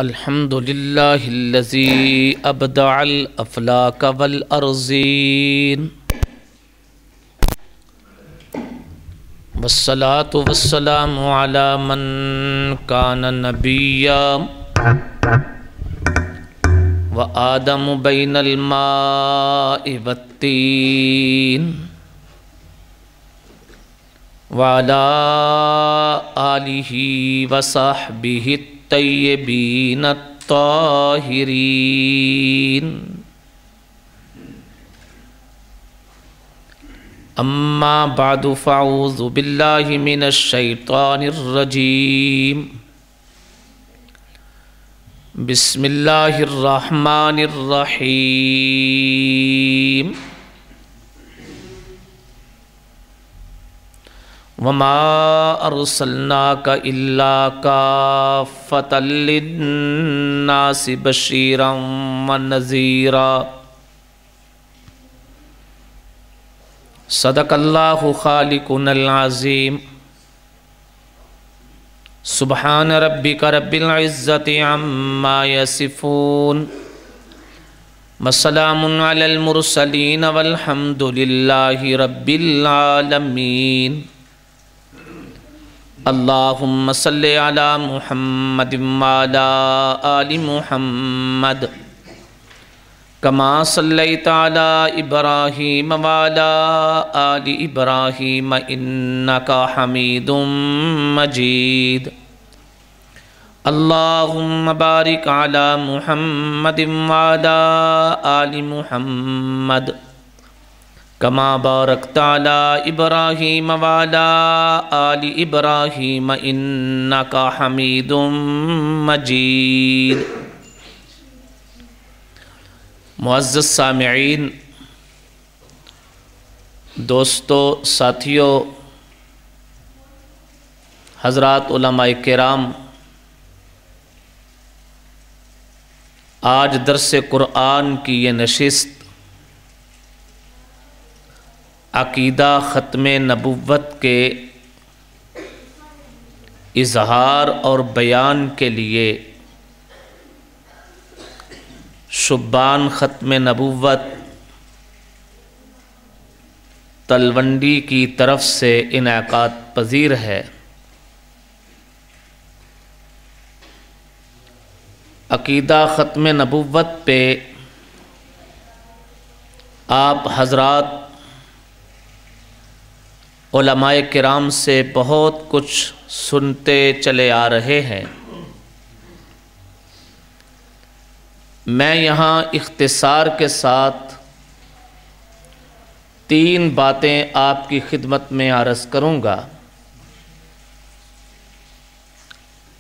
الحمد للہ الذی ابدع الافلاک والارضین والصلاة والسلام علی من کان نبیا وآدم بین الماء والتین وعلی آلہ وصحبہ الطیبین الطاہرین اما بعد فاعوذ باللہ من الشیطان الرجیم بسم اللہ الرحمن الرحیم وما ارسلناک الا کافۃ للناس بشیرا ونذیرا صدق اللہ خالقنا العظیم سبحان ربک رب العزت عما یصفون وسلام علی المرسلین والحمد للہ رب العالمین اللہم صلی علی محمد وعلی آل محمد کما صلیت علی ابراہیم وعلی آل ابراہیم انکا حمید مجید اللہم بارک علی محمد وعلی آل محمد کما بارکت علی ابراہیم وعلی آل ابراہیم انکا حمید مجید معزز سامعین، دوستو، ساتھیو، حضرات علماء کرام، آج درس قرآن کی یہ نشست عقیدہ ختم نبوت کے اظہار اور بیان کے لیے شبان ختم نبوت تلونڈی کی طرف سے انعقاد پذیر ہے۔ عقیدہ ختم نبوت پہ آپ حضرات علماء کرام سے بہت کچھ سنتے چلے آ رہے ہیں۔ میں یہاں اختصار کے ساتھ 3 باتیں آپ کی خدمت میں عرض کروں گا۔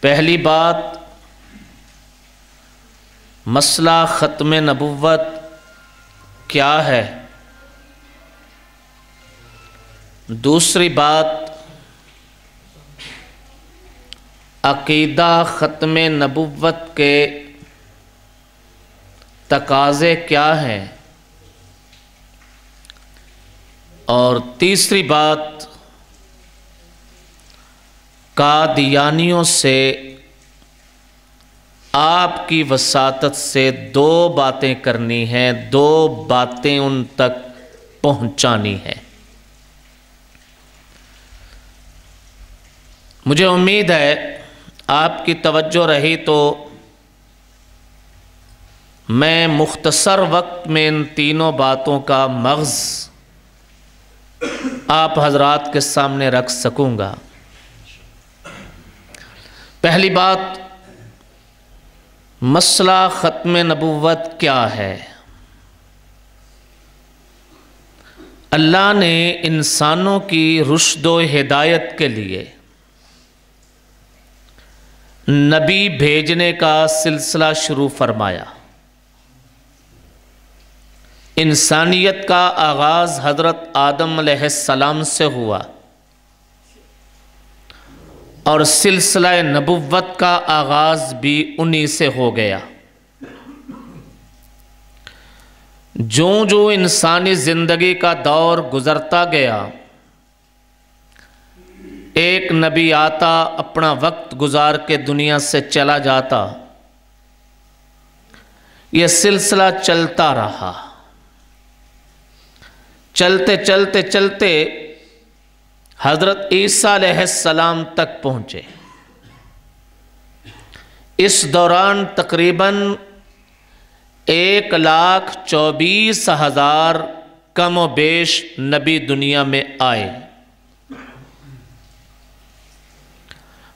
پہلی بات، مسئلہ ختم نبوت کیا ہے؟ دوسری بات، عقیدہ ختم نبوت کے تقاضے کیا ہیں؟ اور تیسری بات، قادیانیوں سے آپ کی وساطت سے 2 باتیں کرنی ہیں، 2 باتیں ان تک پہنچانی ہیں۔ مجھے امید ہے آپ کی توجہ رہی تو میں مختصر وقت میں ان 3 باتوں کا مغز آپ حضرات کے سامنے رکھ سکوں گا۔ پہلی بات، مسئلہ ختم نبوت کیا ہے؟ اللہ نے انسانوں کی رشد و ہدایت کے لیے نبی بھیجنے کا سلسلہ شروع فرمایا۔ انسانیت کا آغاز حضرت آدم علیہ السلام سے ہوا اور سلسلہ نبوت کا آغاز بھی انہی سے ہو گیا۔ جو انسانی زندگی کا دور گزرتا گیا، ایک نبی آتا، اپنا وقت گزار کے دنیا سے چلا جاتا، یہ سلسلہ چلتا رہا، چلتے چلتے چلتے حضرت عیسیٰ علیہ السلام تک پہنچے۔ اس دوران تقریباً 1,24,000 کم و بیش نبی دنیا میں آئے۔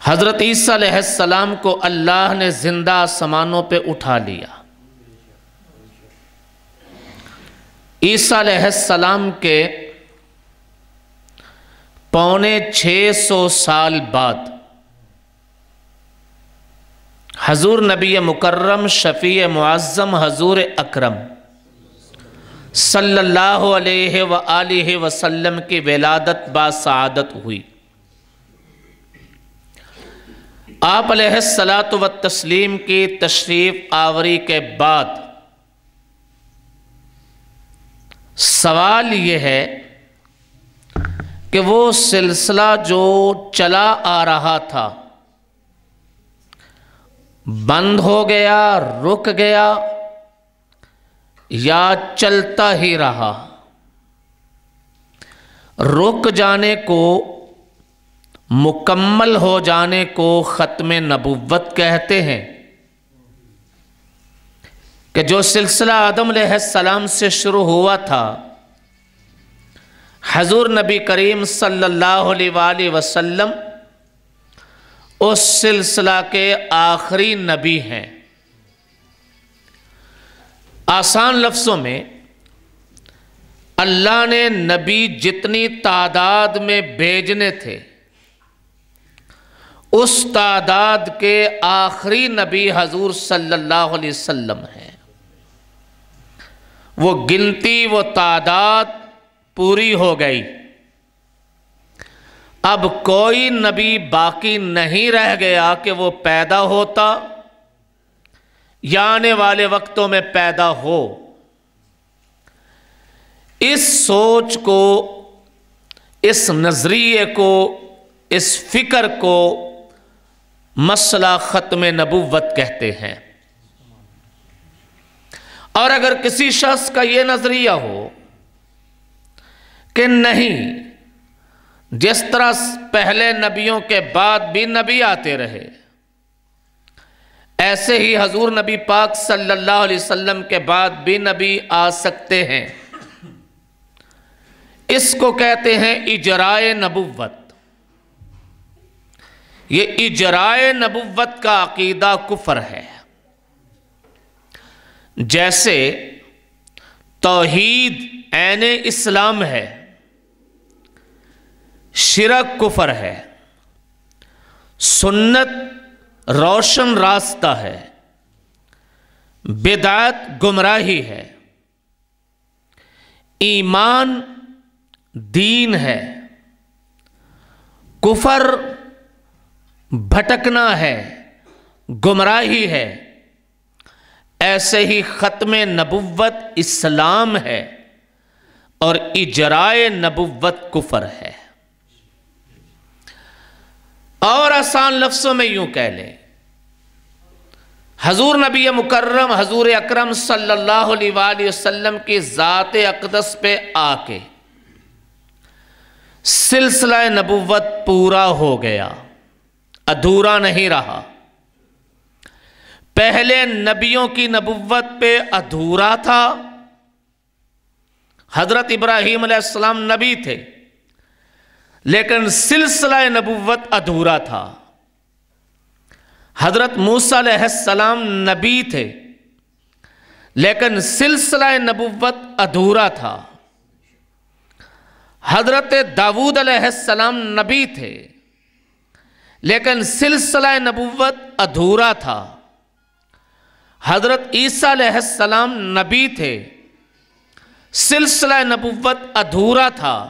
حضرت عیسیٰ علیہ السلام کو اللہ نے زندہ آسمانوں پہ اٹھا لیا۔ عیسیٰ علیہ السلام کے 650 سال بعد حضور نبی مکرم شفیع معظم حضور اکرم صلی اللہ علیہ وآلہ وسلم کی ولادت باسعادت ہوئی۔ آپ علیہ الصلاۃ والتسلیم کی تشریف آوری کے بعد سوال یہ ہے کہ وہ سلسلہ جو چلا آ رہا تھا بند ہو گیا، رک گیا، یا چلتا ہی رہا؟ رک جانے کو، مکمل ہو جانے کو ختم نبوت کہتے ہیں، کہ جو سلسلہ آدم علیہ السلام سے شروع ہوا تھا، حضور نبی کریم صلی اللہ علیہ وآلہ وسلم اس سلسلہ کے آخری نبی ہیں۔ آسان لفظوں میں اللہ نے نبی جتنی تعداد میں بھیجنے تھے اس تعداد کے آخری نبی حضور صلی اللہ علیہ وسلم ہیں۔ وہ گنتی، وہ تعداد پوری ہو گئی، اب کوئی نبی باقی نہیں رہ گیا کہ وہ پیدا ہوتا یا آنے والے وقتوں میں پیدا ہو۔ اس سوچ کو، اس نظریے کو، اس فکر کو مسئلہ ختم نبوت کہتے ہیں۔ اور اگر کسی شخص کا یہ نظریہ ہو کہ نہیں، جس طرح پہلے نبیوں کے بعد بھی نبی آتے رہے، ایسے ہی حضور نبی پاک صلی اللہ علیہ وسلم کے بعد بھی نبی آ سکتے ہیں، اس کو کہتے ہیں اجرائے نبوت۔ یہ اجرائے نبوت کا عقیدہ کفر ہے۔ جیسے توحید عین اسلام ہے، شرک کفر ہے، سنت روشن راستہ ہے، بدعت گمراہی ہے، ایمان دین ہے، کفر بھٹکنا ہے، گمراہی ہے، ایسے ہی ختم نبوت اسلام ہے اور اجرائے نبوت کفر ہے۔ اور آسان لفظوں میں یوں کہہ لیں، حضور نبی مکرم حضور اکرم صلی اللہ علیہ وآلہ وسلم کی ذات اقدس پہ آ کے سلسلہ نبوت پورا ہو گیا، ادھورا نہیں رہا۔ پہلے نبیوں کی نبوت پہ ادھورا تھا۔ حضرت ابراہیم علیہ السلام نبی تھے لیکن سلسلہ نبوت ادھورا تھا۔ حضرت موسیٰ علیہ السلام نبی تھے لیکن سلسلہ نبوت ادھورا تھا۔ حضرت داؤد علیہ السلام نبی تھے لیکن سلسلہ نبوت ادھورا تھا۔ حضرت عیسیٰ علیہ السلام نبی تھے، سلسلہ نبوت ادھورا تھا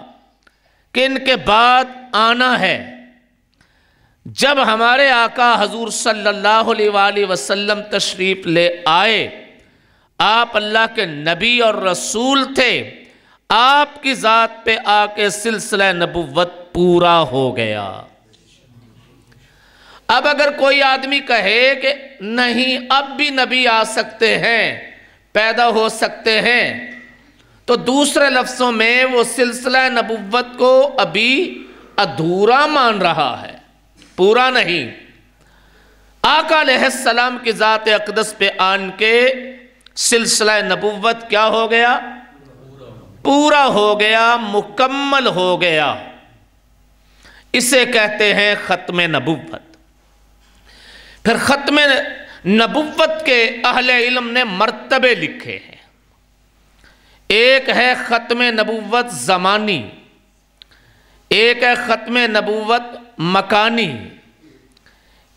کہ ان کے بعد آنا ہے۔ جب ہمارے آقا حضور صلی اللہ علیہ وآلہ وسلم تشریف لے آئے، آپ اللہ کے نبی اور رسول تھے، آپ کی ذات پہ آ کے سلسلہ نبوت پورا ہو گیا۔ اب اگر کوئی آدمی کہے کہ نہیں اب بھی نبی آ سکتے ہیں پیدا ہو سکتے ہیں، تو دوسرے لفظوں میں وہ سلسلہ نبوت کو ابھی ادھورا مان رہا ہے، پورا نہیں۔ آقا علیہ السلام کی ذات اقدس پہ آن کے سلسلہ نبوت کیا ہو گیا؟ پورا ہو گیا، مکمل ہو گیا۔ اسے کہتے ہیں ختم نبوت۔ پھر ختم نبوت کے اہل علم نے مرتبے لکھے ہیں۔ ایک ہے ختم نبوت زمانی، ایک ہے ختم نبوت مکانی،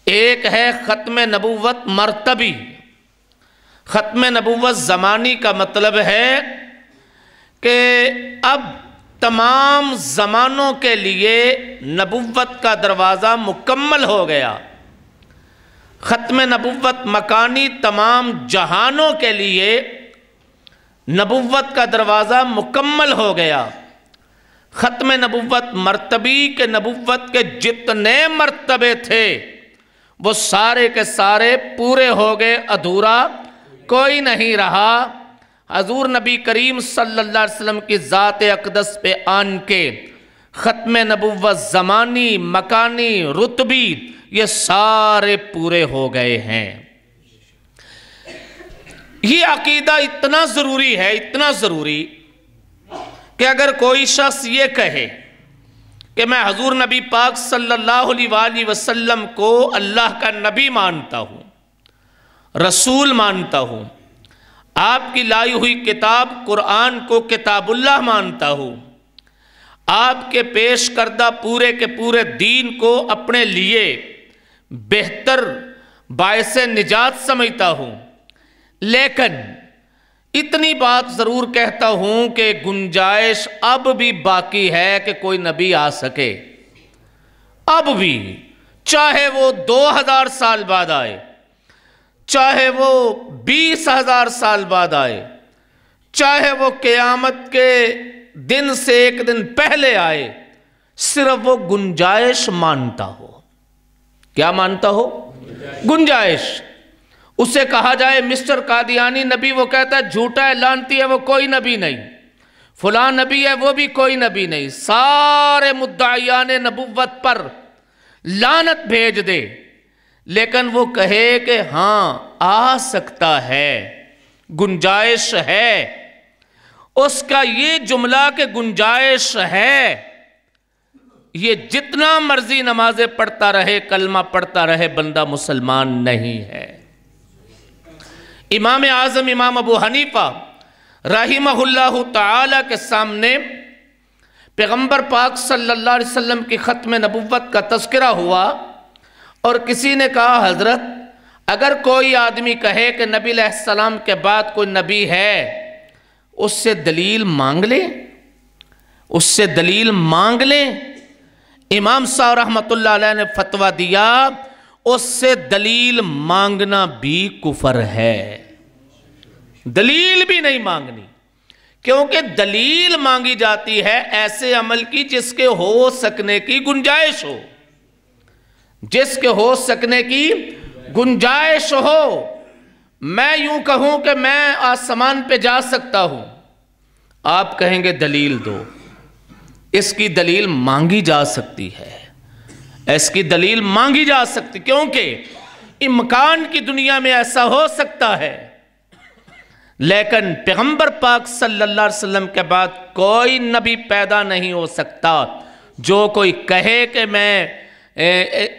ایک ہے ختم نبوت مرتبی۔ ختم نبوت زمانی کا مطلب ہے کہ اب تمام زمانوں کے لیے نبوت کا دروازہ مکمل ہو گیا۔ ختم نبوت مکانی، تمام جہانوں کے لیے نبوت کا دروازہ مکمل ہو گیا۔ ختم نبوت مرتبی کہ نبوت کے جتنے مرتبے تھے وہ سارے کے سارے پورے ہو گئے، ادھورا کوئی نہیں رہا۔ حضور نبی کریم صلی اللہ علیہ وسلم کی ذات اقدس پہ آن کے ختم نبوت زمانی، مکانی، رتبی یہ سارے پورے ہو گئے ہیں۔ یہ عقیدہ اتنا ضروری ہے، اتنا ضروری کہ اگر کوئی شخص یہ کہے کہ میں حضور نبی پاک صلی اللہ علیہ وآلہ وسلم کو اللہ کا نبی مانتا ہوں، رسول مانتا ہوں، آپ کی لائی ہوئی کتاب قرآن کو کتاب اللہ مانتا ہوں، آپ کے پیش کردہ پورے کے پورے دین کو اپنے لیے بہتر باعث نجات سمجھتا ہوں، لیکن اتنی بات ضرور کہتا ہوں کہ گنجائش اب بھی باقی ہے کہ کوئی نبی آ سکے، اب بھی، چاہے وہ 2000 سال بعد آئے، چاہے وہ 20,000 سال بعد آئے، چاہے وہ قیامت کے دن سے ایک دن پہلے آئے، صرف وہ گنجائش مانتا ہو۔ کیا مانتا ہو؟ گنجائش۔ اسے کہا جائے مسٹر قادیانی نبی، وہ کہتا ہے جھوٹا ہے، لعنتی ہے، وہ کوئی نبی نہیں۔ فلاں نبی ہے، وہ بھی کوئی نبی نہیں۔ سارے مدعیان نبوت پر لعنت بھیج دے، لیکن وہ کہے کہ ہاں آ سکتا ہے، گنجائش ہے۔ اس کا یہ جملہ کہ گنجائش ہے، یہ جتنا مرضی نمازیں پڑھتا رہے، کلمہ پڑھتا رہے، بندہ مسلمان نہیں ہے۔ امام اعظم امام ابو حنیفہ رحمہ اللہ تعالی کے سامنے پیغمبر پاک صلی اللہ علیہ وسلم کی ختم نبوت کا تذکرہ ہوا، اور کسی نے کہا حضرت اگر کوئی آدمی کہے کہ نبی علیہ السلام کے بعد کوئی نبی ہے، اس سے دلیل مانگ لیں، اس سے دلیل مانگ لیں۔ امام صاحب رحمۃ اللہ علیہ نے فتویٰ دیا اس سے دلیل مانگنا بھی کفر ہے، دلیل بھی نہیں مانگنی، کیونکہ دلیل مانگی جاتی ہے ایسے عمل کی جس کے ہو سکنے کی گنجائش ہو، جس کے ہو سکنے کی گنجائش ہو۔ میں یوں کہوں کہ میں آسمان پہ جا سکتا ہوں، آپ کہیں گے دلیل دو، اس کی دلیل مانگی جا سکتی ہے، اس کی دلیل مانگی جا سکتی، کیونکہ امکان کی دنیا میں ایسا ہو سکتا ہے، لیکن پیغمبر پاک صلی اللہ علیہ وسلم کے بعد کوئی نبی پیدا نہیں ہو سکتا۔ جو کوئی کہے کہ میں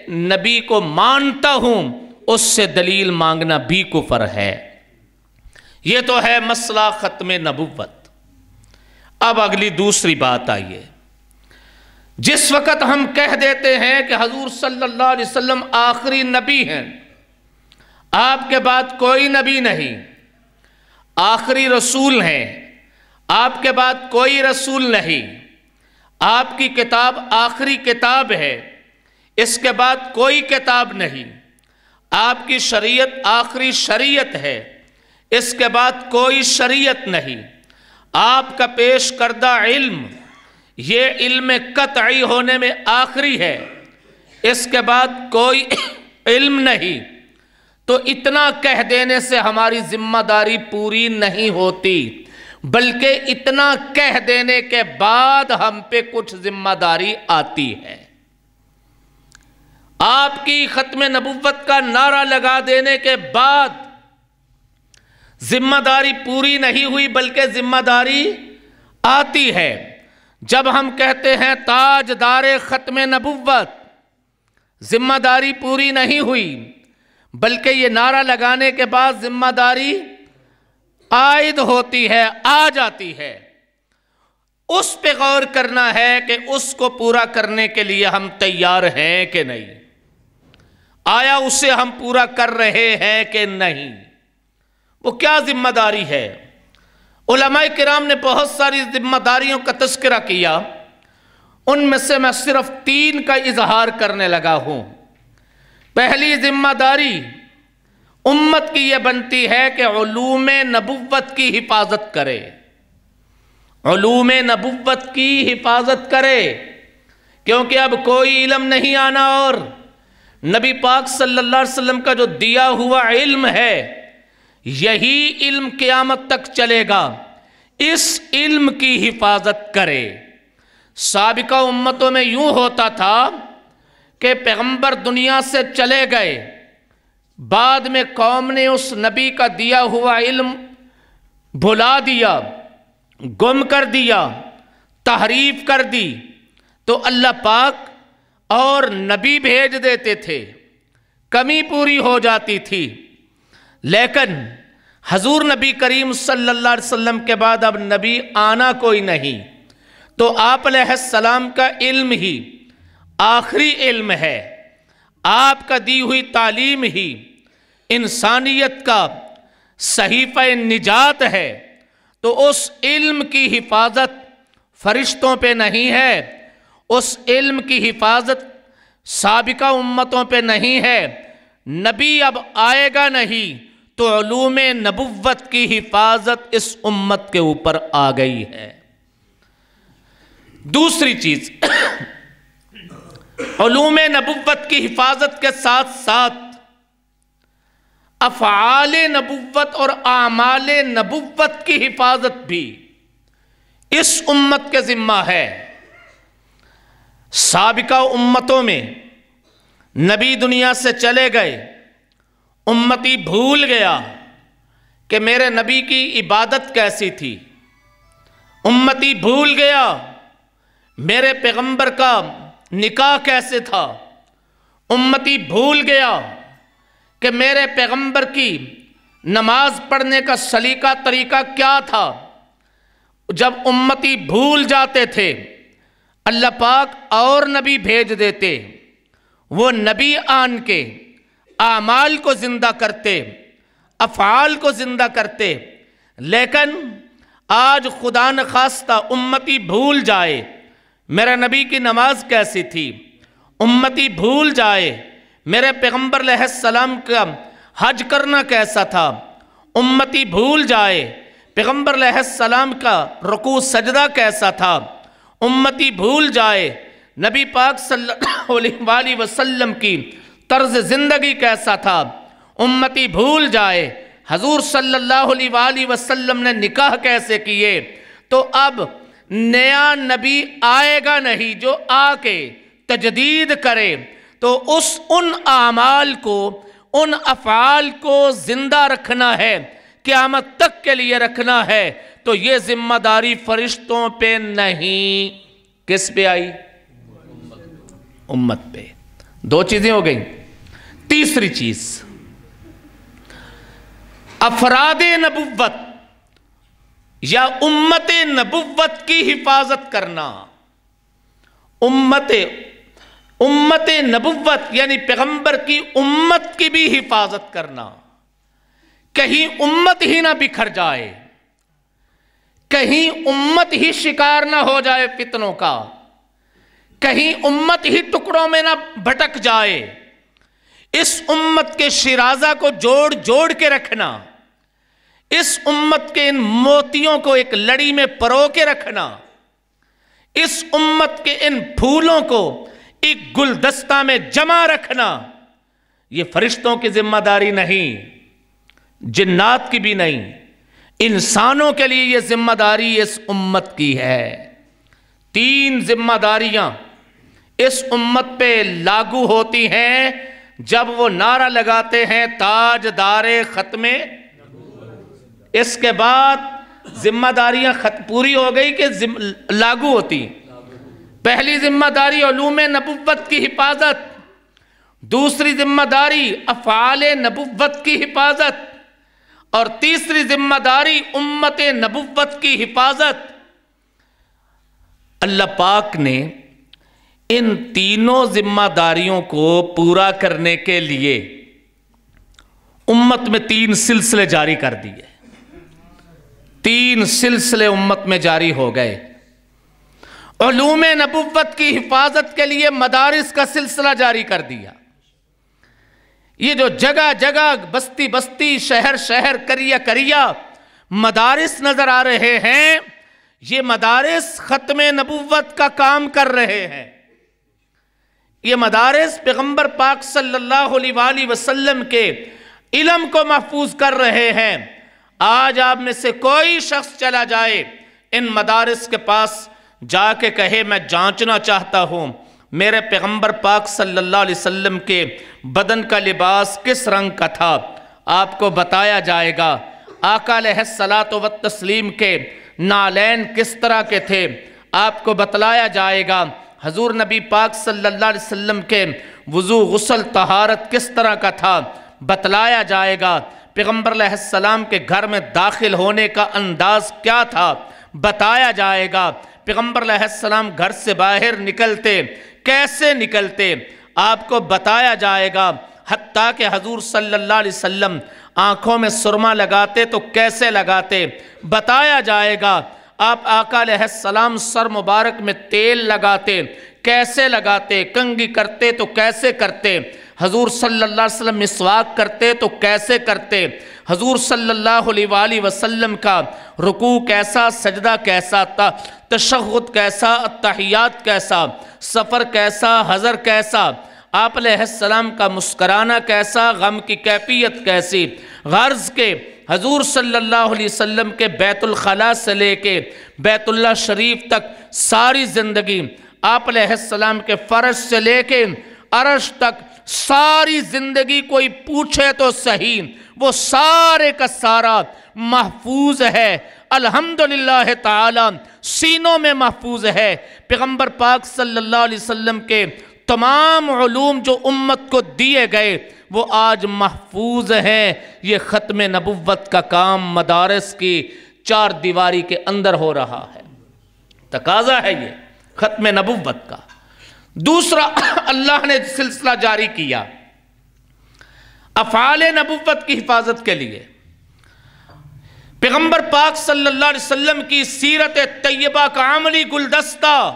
نبی کو مانتا ہوں، اس سے دلیل مانگنا بھی کفر ہے۔ یہ تو ہے مسئلہ ختم نبوت۔ اب اگلی دوسری بات آئیے، جس وقت ہم کہہ دیتے ہیں کہ حضور صلی اللہ علیہ وسلم آخری نبی ہیں، آپ کے بعد کوئی نبی نہیں، آخری رسول ہیں، آپ کے بعد کوئی رسول نہیں، آپ کی کتاب آخری کتاب ہے، اس کے بعد کوئی کتاب نہیں، آپ کی شریعت آخری شریعت ہے، اس کے بعد کوئی شریعت نہیں، آپ کا پیش کردہ علم یہ علم قطعی ہونے میں آخری ہے، اس کے بعد کوئی علم نہیں۔ تو اتنا کہہ دینے سے ہماری ذمہ داری پوری نہیں ہوتی، بلکہ اتنا کہہ دینے کے بعد ہم پہ کچھ ذمہ داری آتی ہے۔ آپ کی ختم نبوت کا نعرہ لگا دینے کے بعد ذمہ داری پوری نہیں ہوئی، بلکہ ذمہ داری آتی ہے۔ جب ہم کہتے ہیں تاجدار ختم نبوت، ذمہ داری پوری نہیں ہوئی، بلکہ یہ نعرہ لگانے کے بعد ذمہ داری عائد ہوتی ہے، آ جاتی ہے۔ اس پہ غور کرنا ہے کہ اس کو پورا کرنے کے لیے ہم تیار ہیں کہ نہیں، آیا اسے ہم پورا کر رہے ہیں کہ نہیں، وہ کیا ذمہ داری ہے۔ علماء کرام نے بہت ساری ذمہ داریوں کا تذکرہ کیا، ان میں سے میں صرف 3 کا اظہار کرنے لگا ہوں۔ پہلی ذمہ داری امت کی یہ بنتی ہے کہ علوم نبوت کی حفاظت کرے، علوم نبوت کی حفاظت کرے، کیونکہ اب کوئی علم نہیں آنا، اور نبی پاک صلی اللہ علیہ وسلم کا جو دیا ہوا علم ہے یہی علم قیامت تک چلے گا، اس علم کی حفاظت کرے۔ سابقہ امتوں میں یوں ہوتا تھا کہ پیغمبر دنیا سے چلے گئے، بعد میں قوم نے اس نبی کا دیا ہوا علم بھلا دیا، گم کر دیا، تحریف کر دی، تو اللہ پاک اور نبی بھیج دیتے تھے، کمی پوری ہو جاتی تھی۔ لیکن حضور نبی کریم صلی اللہ علیہ وسلم کے بعد اب نبی آنا کوئی نہیں، تو آپ علیہ السلام کا علم ہی آخری علم ہے، آپ کا دی ہوئی تعلیم ہی انسانیت کا صحیفہ نجات ہے، تو اس علم کی حفاظت فرشتوں پہ نہیں ہے، اس علم کی حفاظت سابقہ امتوں پہ نہیں ہے، نبی اب آئے گا نہیں، تو علوم نبوت کی حفاظت اس امت کے اوپر آ گئی ہے۔ دوسری چیز، علوم نبوت کی حفاظت کے ساتھ ساتھ افعال نبوت اور اعمال نبوت کی حفاظت بھی اس امت کے ذمہ ہے۔ سابقہ امتوں میں نبی دنیا سے چلے گئے، امتی بھول گیا کہ میرے نبی کی عبادت کیسی تھی، امتی بھول گیا میرے پیغمبر کا نکاح کیسے تھا، امتی بھول گیا کہ میرے پیغمبر کی نماز پڑھنے کا سلیقہ طریقہ کیا تھا۔ جب امتی بھول جاتے تھے اللہ پاک اور نبی بھیج دیتے، وہ نبی آن کے اعمال کو زندہ کرتے، افعال کو زندہ کرتے۔ لیکن آج خدا نخواستہ امتی بھول جائے میرے نبی کی نماز کیسی تھی، امتی بھول جائے میرے پیغمبر علیہ السلام کا حج کرنا کیسا تھا، امتی بھول جائے پیغمبر علیہ السلام کا رکوع سجدہ کیسا تھا، امتی بھول جائے نبی پاک صلی اللہ علیہ وسلم کی طرز زندگی کیسا تھا، امتی بھول جائے حضور صلی اللہ علیہ وسلم نے نکاح کیسے کیے، تو اب نیا نبی آئے گا نہیں جو آ کے تجدید کرے، تو ان اعمال کو، ان افعال کو زندہ رکھنا ہے، قیامت تک کے لیے رکھنا ہے، تو یہ ذمہ داری فرشتوں پہ نہیں، کس پہ آئی؟ امت پہ۔ 2 چیزیں ہو گئیں۔ تیسری چیز، افراد نبوت یا امت نبوت کی حفاظت کرنا۔ امت نبوت یعنی پیغمبر کی امت کی بھی حفاظت کرنا، کہیں امت ہی نہ بکھر جائے، کہیں امت ہی شکار نہ ہو جائے فتنوں کا، کہیں امت ہی ٹکڑوں میں نہ بھٹک جائے۔ اس امت کے شیرازہ کو جوڑ جوڑ کے رکھنا، اس امت کے ان موتیوں کو ایک لڑی میں پرو کے رکھنا، اس امت کے ان پھولوں کو ایک گلدستہ میں جمع رکھنا، یہ فرشتوں کی ذمہ داری نہیں، جنات کی بھی نہیں، انسانوں کے لیے یہ ذمہ داری اس امت کی ہے۔ 3 ذمہ داریاں اس امت پہ لاگو ہوتی ہیں جب وہ نعرہ لگاتے ہیں تاجدار ختم۔ اس کے بعد ذمہ داریاں پوری ہو گئی کہ لاگو ہوتی۔ پہلی ذمہ داری علوم نبوت کی حفاظت، دوسری ذمہ داری افعال نبوت کی حفاظت، اور تیسری ذمہ داری امت نبوت کی حفاظت۔ اللہ پاک نے ان تینوں ذمہ داریوں کو پورا کرنے کے لیے امت میں 3 سلسلے جاری کر دیے۔ 3 سلسلے امت میں جاری ہو گئے۔ علوم نبوت کی حفاظت کے لیے مدارس کا سلسلہ جاری کر دیا۔ یہ جو جگہ جگہ بستی بستی شہر شہر قریہ قریہ مدارس نظر آ رہے ہیں، یہ مدارس ختم نبوت کا کام کر رہے ہیں۔ یہ مدارس پیغمبر پاک صلی اللہ علیہ وآلہ وسلم کے علم کو محفوظ کر رہے ہیں۔ آج آپ میں سے کوئی شخص چلا جائے ان مدارس کے پاس جا کے کہے میں جانچنا چاہتا ہوں میرے پیغمبر پاک صلی اللہ علیہ وسلم کے بدن کا لباس کس رنگ کا تھا، آپ کو بتایا جائے گا۔ آقا علیہ الصلاۃ والتسلیم کے نالین کس طرح کے تھے، آپ کو بتلایا جائے گا۔ حضور نبی پاک صلی اللہ علیہ وسلم کے وضو غسل طہارت کس طرح کا تھا، بتلایا جائے گا۔ پیغمبر علیہ السلام کے گھر میں داخل ہونے کا انداز کیا تھا، بتایا جائے گا۔ پیغمبر علیہ السلام گھر سے باہر نکلتے کیسے نکلتے، آپ کو بتایا جائے گا۔ حتیٰ کہ حضور صلی اللہ علیہ وسلم آنکھوں میں سرما لگاتے تو کیسے لگاتے، بتایا جائے گا۔ آپ آقا علیہ السلام سر مبارک میں تیل لگاتے کیسے لگاتے، کنگھی کرتے تو کیسے کرتے، حضور صلی اللہ علیہ وسلم مسواک کرتے تو کیسے کرتے، حضور صلی اللہ علیہ وآلہ وسلم کا رکوع کیسا، سجدہ کیسا تھا، تشہد کیسا، التحیات کیسا، سفر کیسا، حضر کیسا، آپ علیہ السلام کا مسکرانا کیسا، غم کی کیفیت کیسی۔ غرض کے حضور صلی اللہ علیہ وسلم کے بیت الخلاء سے لے کے بیت اللہ شریف تک ساری زندگی، آپ علیہ السلام کے فرش سے لے کے عرش تک ساری زندگی کوئی پوچھے تو صحیح، وہ سارے کا سارا محفوظ ہے الحمدللہ تعالی، سینوں میں محفوظ ہے۔ پیغمبر پاک صلی اللہ علیہ وسلم کے تمام علوم جو امت کو دیے گئے وہ آج محفوظ ہیں۔ یہ ختم نبوت کا کام مدارس کی 4 دیواری کے اندر ہو رہا ہے، تقاضا ہے یہ ختم نبوت کا۔ دوسرا اللہ نے سلسلہ جاری کیا افعال نبوت کی حفاظت کے لیے۔ پیغمبر پاک صلی اللہ علیہ وسلم کی سیرت طیبہ کا عملی گلدستہ،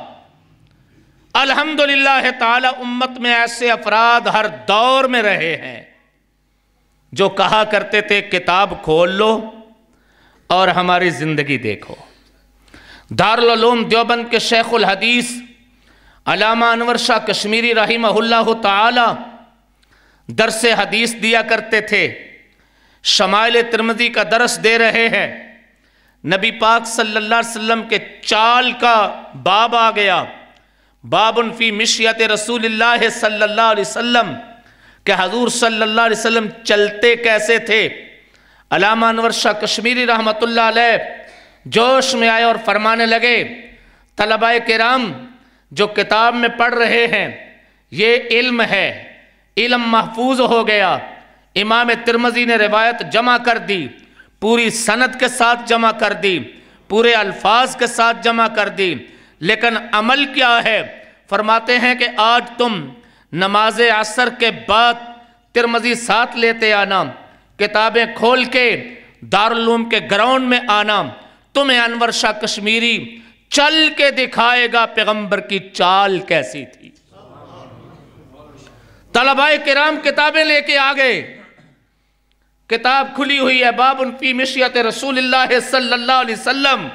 الحمدللہ تعالی امت میں ایسے افراد ہر دور میں رہے ہیں جو کہا کرتے تھے کتاب کھول لو اور ہماری زندگی دیکھو۔ دارالعلوم دیوبند کے شیخ الحدیث علامہ انور شاہ کشمیری رحمہ اللہ تعالی درس حدیث دیا کرتے تھے، شمائل ترمذی کا درس دے رہے ہیں، نبی پاک صلی اللہ علیہ وسلم کے چال کا باب آ گیا، باب فی مشیت رسول اللہ صلی اللہ علیہ وسلم، کہ حضور صلی اللہ علیہ وسلم چلتے کیسے تھے۔ علامہ انور شاہ کشمیری رحمۃ اللہ علیہ جوش میں آئے اور فرمانے لگے طلباء کرام جو کتاب میں پڑھ رہے ہیں یہ علم ہے، علم محفوظ ہو گیا۔ امام ترمذی نے روایت جمع کر دی، پوری سند کے ساتھ جمع کر دی، پورے الفاظ کے ساتھ جمع کر دی، لیکن عمل کیا ہے؟ فرماتے ہیں کہ آج تم نماز عصر کے بعد ترمذی ساتھ لیتے آنا، کتابیں کھول کے دارالعلوم کے گراؤنڈ میں آنا، تمہیں انور شاہ کشمیری چل کے دکھائے گا پیغمبر کی چال کیسی تھی۔ طلباء کرام کتابیں لے کے آگئے، کتاب کھلی ہوئی ہے باب فی مشیت رسول اللہ صلی اللہ علیہ وسلم،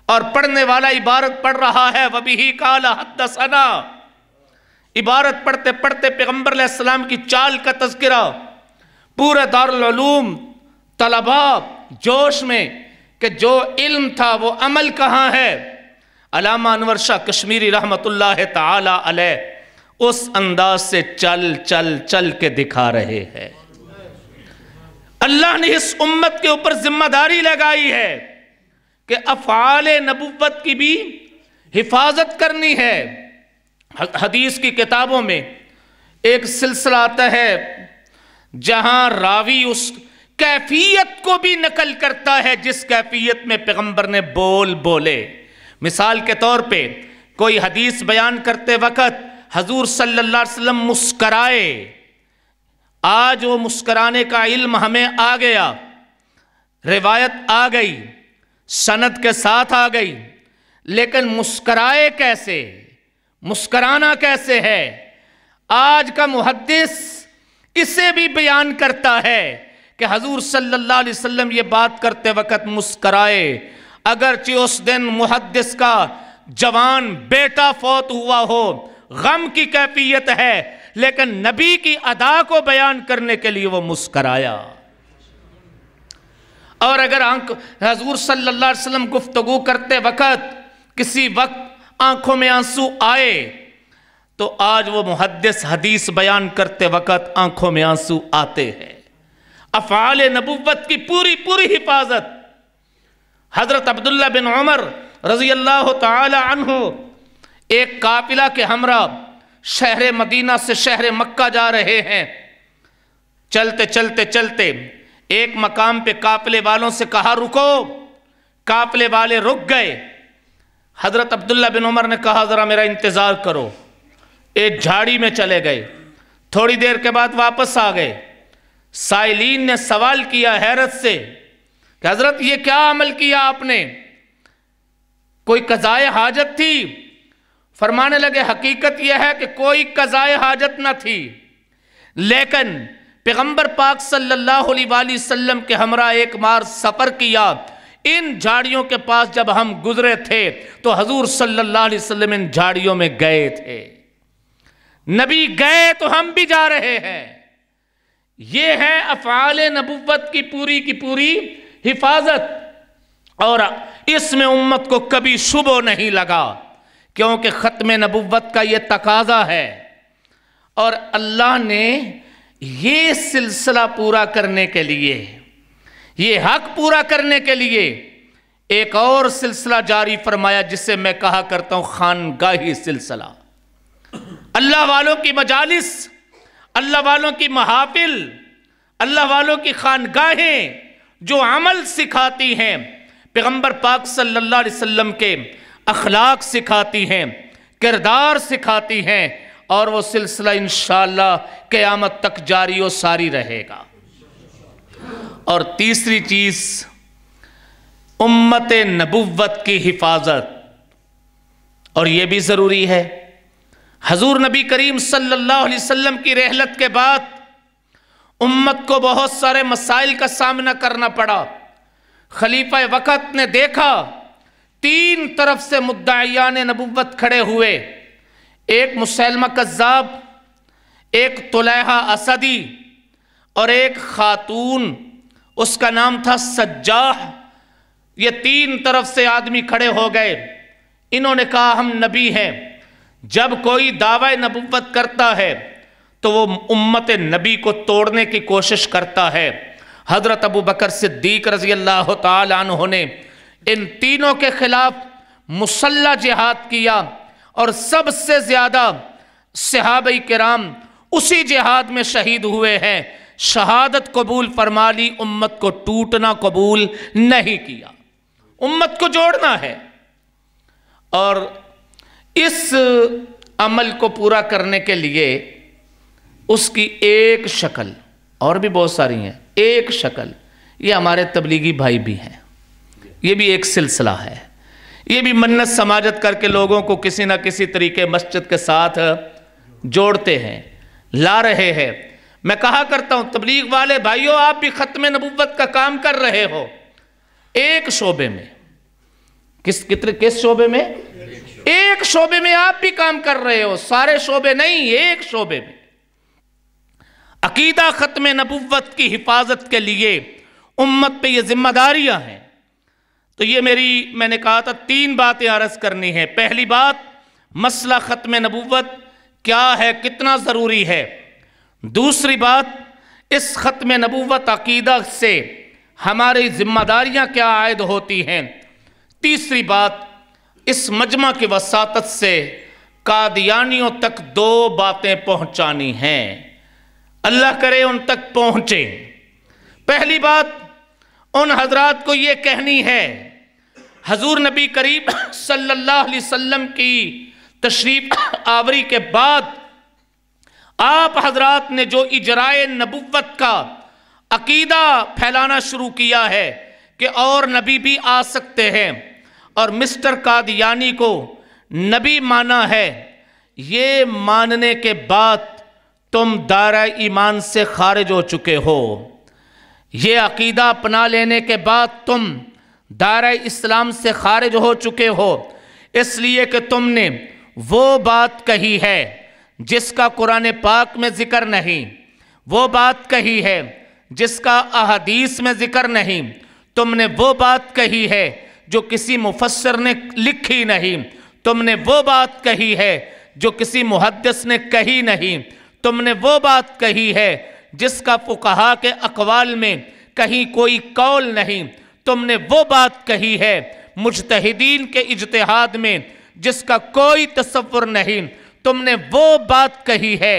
اور پڑھنے والا عبارت پڑھ رہا ہے وَبِهِ قَالَ حَدَّثَنَا، عبارت پڑھتے پڑھتے پیغمبر علیہ السلام کی چال کا تذکرہ، پورے دارالعلوم طلباء جوش میں کہ جو علم تھا وہ عمل کہاں ہے۔ علامہ انور شاہ کشمیری رحمت اللہ تعالی علیہ اس انداز سے چل چل چل کے دکھا رہے ہیں۔ اللہ نے اس امت کے اوپر ذمہ داری لگائی ہے کہ افعال نبوت کی بھی حفاظت کرنی ہے۔ حدیث کی کتابوں میں ایک سلسلہ آتا ہے جہاں راوی اس کیفیت کو بھی نقل کرتا ہے جس کیفیت میں پیغمبر نے بولے۔ مثال کے طور پہ کوئی حدیث بیان کرتے وقت حضور صلی اللہ علیہ وسلم مسکرائے، آج وہ مسکرانے کا علم ہمیں آ گیا، روایت آ گئی، سند کے ساتھ آ گئی، لیکن مسکرائے کیسے، مسکرانا کیسے ہے؟ آج کا محدث اسے بھی بیان کرتا ہے کہ حضور صلی اللہ علیہ وسلم یہ بات کرتے وقت مسکرائے، اگرچہ اس دن محدث کا جوان بیٹا فوت ہوا ہو، غم کی کیفیت ہے، لیکن نبی کی ادا کو بیان کرنے کے لیے وہ مسکرایا۔ اور اگر حضور صلی اللہ علیہ وسلم گفتگو کرتے وقت کسی وقت آنکھوں میں آنسو آئے تو آج وہ محدث حدیث بیان کرتے وقت آنکھوں میں آنسو آتے ہیں۔ افعال نبوت کی پوری پوری حفاظت۔ حضرت عبداللہ بن عمر رضی اللہ تعالی عنہ ایک قافلہ کے ہمراہ شہر مدینہ سے شہر مکہ جا رہے ہیں۔ چلتے چلتے چلتے ایک مقام پہ قافلے والوں سے کہا رکو، قافلے والے رک گئے۔ حضرت عبداللہ بن عمر نے کہا ذرا میرا انتظار کرو، ایک جھاڑی میں چلے گئے، تھوڑی دیر کے بعد واپس آ گئے۔ سائلین نے سوال کیا حیرت سے کہ حضرت یہ کیا عمل کیا آپ نے، کوئی قضائے حاجت تھی؟ فرمانے لگے حقیقت یہ ہے کہ کوئی قضائے حاجت نہ تھی، لیکن پیغمبر پاک صلی اللہ علیہ وآلہ وسلم کے ہمراہ ایک بار سفر کیا، ان جھاڑیوں کے پاس جب ہم گزرے تھے تو حضور صلی اللہ علیہ وسلم ان جھاڑیوں میں گئے تھے، نبی گئے تو ہم بھی جا رہے ہیں۔ یہ ہے افعال نبوت کی پوری حفاظت، اور اس میں امت کو کبھی شبہ نہیں لگا کیونکہ ختم نبوت کا یہ تقاضا ہے، اور اللہ نے یہ سلسلہ پورا کرنے کے لیے، یہ حق پورا کرنے کے لیے ایک اور سلسلہ جاری فرمایا جسے میں کہا کرتا ہوں خانگاہی سلسلہ۔ اللہ والوں کی مجالس، اللہ والوں کی محافل، اللہ والوں کی خانگاہیں جو عمل سکھاتی ہیں، پیغمبر پاک صلی اللہ علیہ وسلم کے اخلاق سکھاتی ہیں، کردار سکھاتی ہیں، اور وہ سلسلہ انشاءاللہ قیامت تک جاری و ساری رہے گا۔ اور تیسری چیز امت نبوت کی حفاظت، اور یہ بھی ضروری ہے۔ حضور نبی کریم صلی اللہ علیہ وسلم کی رحلت کے بعد امت کو بہت سارے مسائل کا سامنا کرنا پڑا۔ خلیفہ وقت نے دیکھا 3 طرف سے مدعیان نبوت کھڑے ہوئے، ایک مسیلمہ کذاب، ایک طلیحہ اسدی، اور ایک خاتون اس کا نام تھا سجاح۔ یہ 3 طرف سے آدمی کھڑے ہو گئے، انہوں نے کہا ہم نبی ہیں۔ جب کوئی دعوی نبوت کرتا ہے تو وہ امت نبی کو توڑنے کی کوشش کرتا ہے۔ حضرت ابو بکر صدیق رضی اللہ تعالیٰ عنہ نے ان تینوں کے خلاف مسلح جہاد کیا، اور سب سے زیادہ صحابہ کرام اسی جہاد میں شہید ہوئے ہیں۔ شہادت قبول فرما لی، امت کو ٹوٹنا قبول نہیں کیا، امت کو جوڑنا ہے۔ اور اس عمل کو پورا کرنے کے لیے اس کی ایک شکل، اور بھی بہت ساری ہیں، ایک شکل یہ ہمارے تبلیغی بھائی بھی ہیں، یہ بھی ایک سلسلہ ہے، یہ بھی منت سماجت کر کے لوگوں کو کسی نہ کسی طریقے مسجد کے ساتھ جوڑتے ہیں، لا رہے ہیں۔ میں کہا کرتا ہوں تبلیغ والے بھائیوں، آپ بھی ختم نبوت کا کام کر رہے ہو ایک شعبے میں۔ کس شعبے میں؟ ایک شعبے میں آپ بھی کام کر رہے ہو، سارے شعبے نہیں، ایک شعبے میں۔ عقیدہ ختم نبوت کی حفاظت کے لیے امت پہ یہ ذمہ داریاں ہیں۔ تو یہ میں نے کہا تھا 3 باتیں عرض کرنی ہیں۔ پہلی بات، مسئلہ ختم نبوت کیا ہے، کتنا ضروری ہے۔ دوسری بات، اس ختم نبوت عقیدہ سے ہماری ذمہ داریاں کیا عائد ہوتی ہیں۔ تیسری بات، اس مجمع کی وساطت سے قادیانیوں تک 2 باتیں پہنچانی ہیں، اللہ کرے ان تک پہنچے۔ پہلی بات، ان حضرات کو یہ کہنی ہے، حضور نبی کریم صلی اللہ علیہ وسلم کی تشریف آوری کے بعد آپ حضرات نے جو اجرائے نبوت کا عقیدہ پھیلانا شروع کیا ہے کہ اور نبی بھی آ سکتے ہیں اور مسٹر قادیانی کو نبی مانا ہے، یہ ماننے کے بعد تم دائرہ ایمان سے خارج ہو چکے ہو۔ یہ عقیدہ اپنا لینے کے بعد تم دائرہ اسلام سے خارج ہو چکے ہو، اس لیے کہ تم نے وہ بات کہی ہے جس کا قرآن پاک میں ذکر نہیں، وہ بات کہی ہے جس کا احادیث میں ذکر نہیں، تم نے وہ بات کہی ہے جو کسی مفسر نے لکھی نہیں، تم نے وہ بات کہی ہے جو کسی محدث نے کہی نہیں، تم نے وہ بات کہی ہے جس کا فقہاء کے اقوال میں کہیں کوئی قول نہیں، تم نے وہ بات کہی ہے مجتہدین کے اجتہاد میں جس کا کوئی تصور نہیں، تم نے وہ بات کہی ہے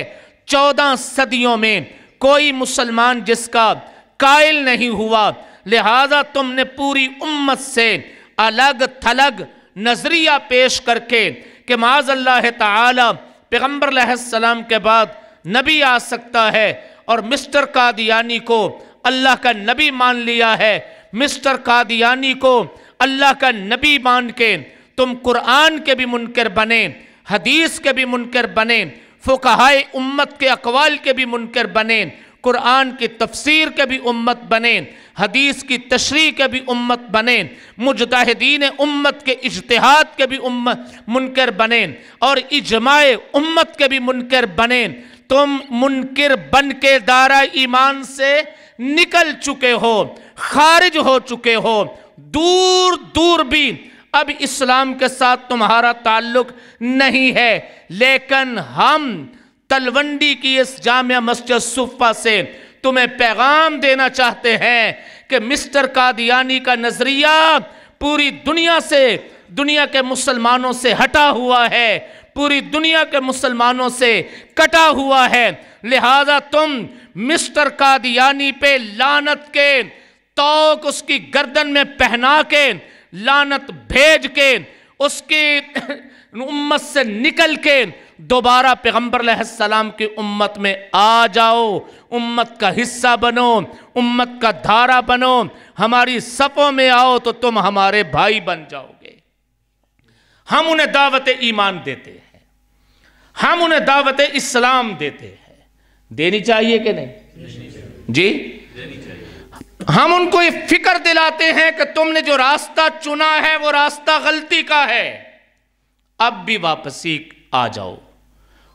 14 صدیوں میں کوئی مسلمان جس کا قائل نہیں ہوا، لہذا تم نے پوری امت سے الگ تھلگ نظریہ پیش کر کے کہ معاذ اللہ تعالی پیغمبر علیہ السلام کے بعد نبی آ سکتا ہے، اور مسٹر قادیانی کو اللہ کا نبی مان لیا ہے۔ مسٹر قادیانی کو اللہ کا نبی مان کے تم قرآن کے بھی منکر بنے، حدیث کے بھی منکر بنے، فقہائے امت کے اقوال کے بھی منکر بنے، قرآن کی تفسیر کے بھی امت بنے، حدیث کی تشریح کے بھی امت بنے، مجتہدین امت کے اجتہاد کے بھی منکر بنے، اور اجماع امت کے بھی منکر بنے۔ تم منکر بن کے دائرہ ایمان سے نکل چکے ہو، خارج ہو چکے ہو، دور دور بھی اب اسلام کے ساتھ تمہارا تعلق نہیں ہے۔ لیکن ہم تلونڈی کی اس جامع مسجد صفہ سے تمہیں پیغام دینا چاہتے ہیں کہ مسٹر قادیانی کا نظریہ پوری دنیا سے، دنیا کے مسلمانوں سے ہٹا ہوا ہے، پوری دنیا کے مسلمانوں سے کٹا ہوا ہے، لہذا تم مسٹر قادیانی پہ لعنت کے توق اس کی گردن میں پہنا کے، لعنت بھیج کے، اس کی امت سے نکل کے دوبارہ پیغمبر علیہ السلام کی امت میں آ جاؤ، امت کا حصہ بنو، امت کا دھارا بنو، ہماری صفوں میں آؤ تو تم ہمارے بھائی بن جاؤ گے۔ ہم انہیں دعوت ایمان دیتے ہیں، ہم انہیں دعوت اسلام دیتے ہیں، دینی چاہیے کہ نہیں جی؟ ہم ان کو یہ فکر دلاتے ہیں کہ تم نے جو راستہ چنا ہے وہ راستہ غلطی کا ہے، اب بھی واپسی آ جاؤ،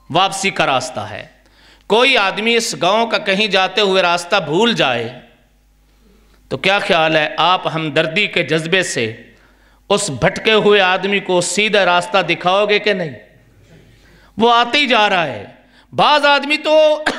واپسی کا راستہ ہے۔ کوئی آدمی اس گاؤں کا کہیں جاتے ہوئے راستہ بھول جائے تو کیا خیال ہے آپ ہمدردی کے جذبے سے اس بھٹکے ہوئے آدمی کو سیدھا راستہ دکھاؤ گے کہ نہیں؟ وہ آتے ہی جا رہا ہے۔ بعض آدمی تو